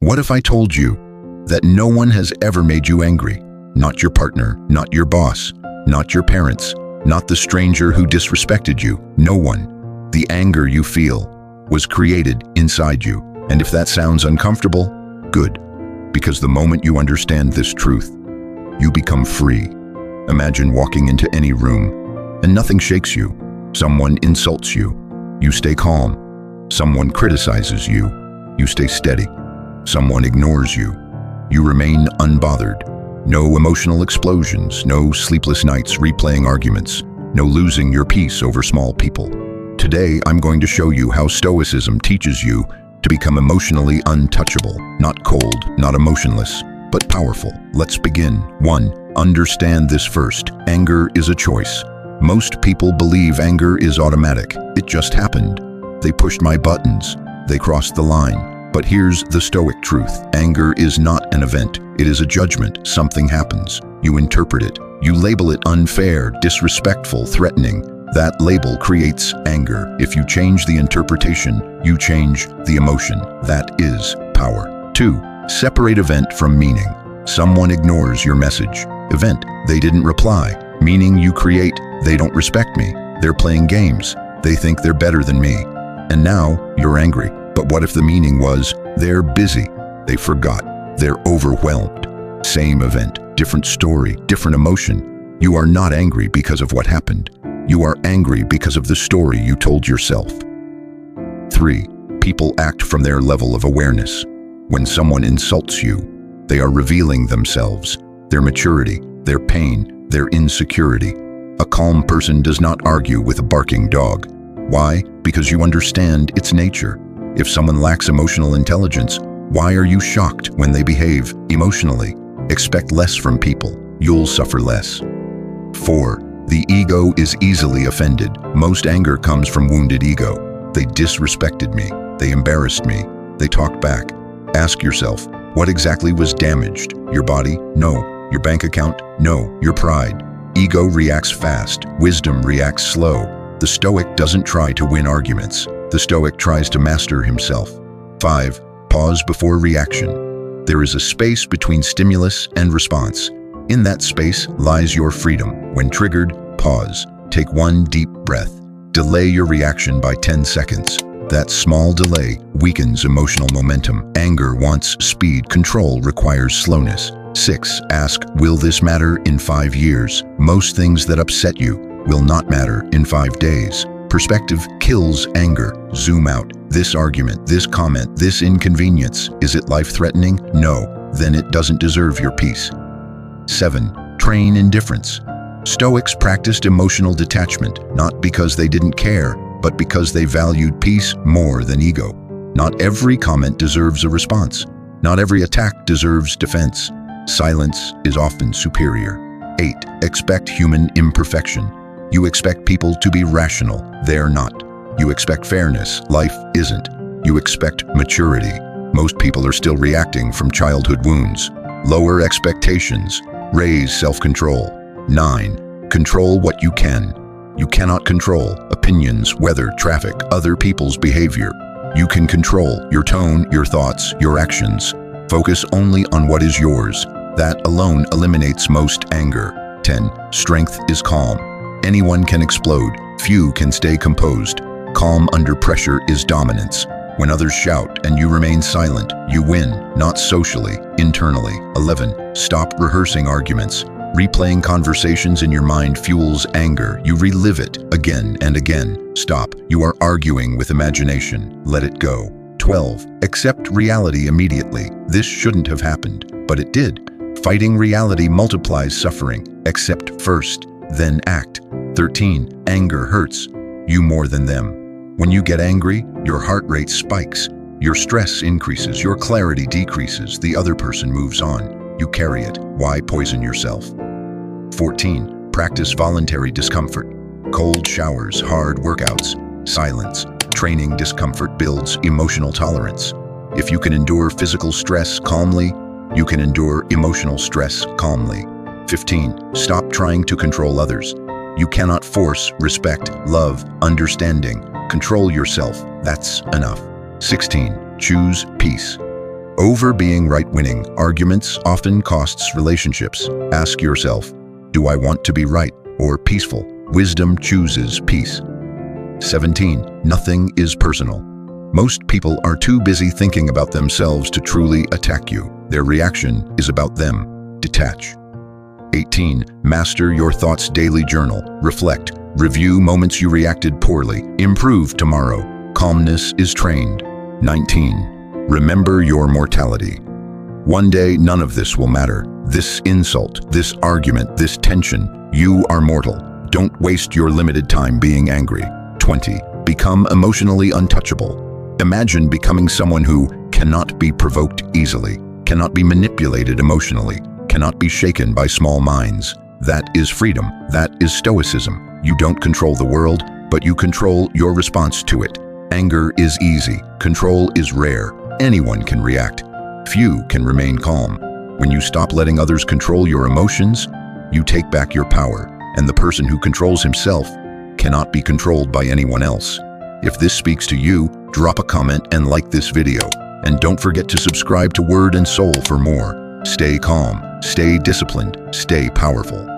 What if I told you that no one has ever made you angry? Not your partner, not your boss, not your parents, not the stranger who disrespected you. No one. The anger you feel was created inside you. And if that sounds uncomfortable, good. Because the moment you understand this truth, you become free. Imagine walking into any room and nothing shakes you. Someone insults you. You stay calm. Someone criticizes you. You stay steady. Someone ignores you. You remain unbothered. No emotional explosions, no sleepless nights replaying arguments, no losing your peace over small people. Today, I'm going to show you how Stoicism teaches you to become emotionally untouchable, not cold, not emotionless, but powerful. Let's begin. 1. Understand this first. Anger is a choice. Most people believe anger is automatic. It just happened. They pushed my buttons. They crossed the line. But here's the Stoic truth. Anger is not an event. It is a judgment. Something happens. You interpret it. You label it unfair, disrespectful, threatening. That label creates anger. If you change the interpretation, you change the emotion. That is power. 2. Separate event from meaning. Someone ignores your message. Event, they didn't reply. Meaning you create, they don't respect me. They're playing games. They think they're better than me. And now you're angry. But what if the meaning was, they're busy, they forgot, they're overwhelmed? Same event, different story, different emotion. You are not angry because of what happened. You are angry because of the story you told yourself. 3. People act from their level of awareness. When someone insults you, they are revealing themselves, their maturity, their pain, their insecurity. A calm person does not argue with a barking dog. Why? Because you understand its nature. If someone lacks emotional intelligence, why are you shocked when they behave emotionally? Expect less from people. You'll suffer less. 4. The ego is easily offended. Most anger comes from wounded ego. They disrespected me. They embarrassed me. They talked back. Ask yourself, what exactly was damaged? Your body? No. Your bank account? No. Your pride. Ego reacts fast. Wisdom reacts slow. The Stoic doesn't try to win arguments. The Stoic tries to master himself. 5. Pause before reaction. There is a space between stimulus and response. In that space lies your freedom. When triggered, pause. Take one deep breath. Delay your reaction by 10 seconds. That small delay weakens emotional momentum. Anger wants speed. Control requires slowness. 6. Ask, will this matter in 5 years? Most things that upset you will not matter in 5 days. Perspective kills anger. Zoom out. This argument, this comment, this inconvenience, is it life-threatening? No. Then it doesn't deserve your peace. 7. Train indifference. Stoics practiced emotional detachment, not because they didn't care, but because they valued peace more than ego. Not every comment deserves a response. Not every attack deserves defense. Silence is often superior. 8. Expect human imperfection. You expect people to be rational. They're not. You expect fairness. Life isn't. You expect maturity. Most people are still reacting from childhood wounds. Lower expectations. Raise self-control. 9. Control what you can. You cannot control opinions, weather, traffic, other people's behavior. You can control your tone, your thoughts, your actions. Focus only on what is yours. That alone eliminates most anger. 10. Strength is calm. Anyone can explode. Few can stay composed. Calm under pressure is dominance. When others shout and you remain silent, you win, not socially, internally. 11. Stop rehearsing arguments. Replaying conversations in your mind fuels anger. You relive it again and again. Stop. You are arguing with imagination. Let it go. 12. Accept reality immediately. This shouldn't have happened, but it did. Fighting reality multiplies suffering. Accept first, then act. 13. Anger hurts you more than them. When you get angry, your heart rate spikes. Your stress increases. Your clarity decreases. The other person moves on. You carry it. Why poison yourself? 14. Practice voluntary discomfort. Cold showers, hard workouts, silence. Training discomfort builds emotional tolerance. If you can endure physical stress calmly, you can endure emotional stress calmly. 15. Stop trying to control others. You cannot force respect, love, understanding. Control yourself. That's enough. 16. Choose peace. Over being right winning, arguments often costs relationships. Ask yourself, do I want to be right or peaceful? Wisdom chooses peace. 17. Nothing is personal. Most people are too busy thinking about themselves to truly attack you. Their reaction is about them. Detach. 18. Master your thoughts daily. Journal. Reflect. Review moments you reacted poorly. Improve tomorrow. Calmness is trained. 19. Remember your mortality. One day, none of this will matter. This insult, this argument, this tension, you are mortal. Don't waste your limited time being angry. 20. Become emotionally untouchable. Imagine becoming someone who cannot be provoked easily, cannot be manipulated emotionally, cannot be shaken by small minds. That is freedom. That is Stoicism. You don't control the world, but you control your response to it. Anger is easy. Control is rare. Anyone can react. Few can remain calm. When you stop letting others control your emotions, you take back your power, and the person who controls himself cannot be controlled by anyone else. If this speaks to you, drop a comment and like this video. And don't forget to subscribe to Word and Soul for more. Stay calm, stay disciplined, stay powerful.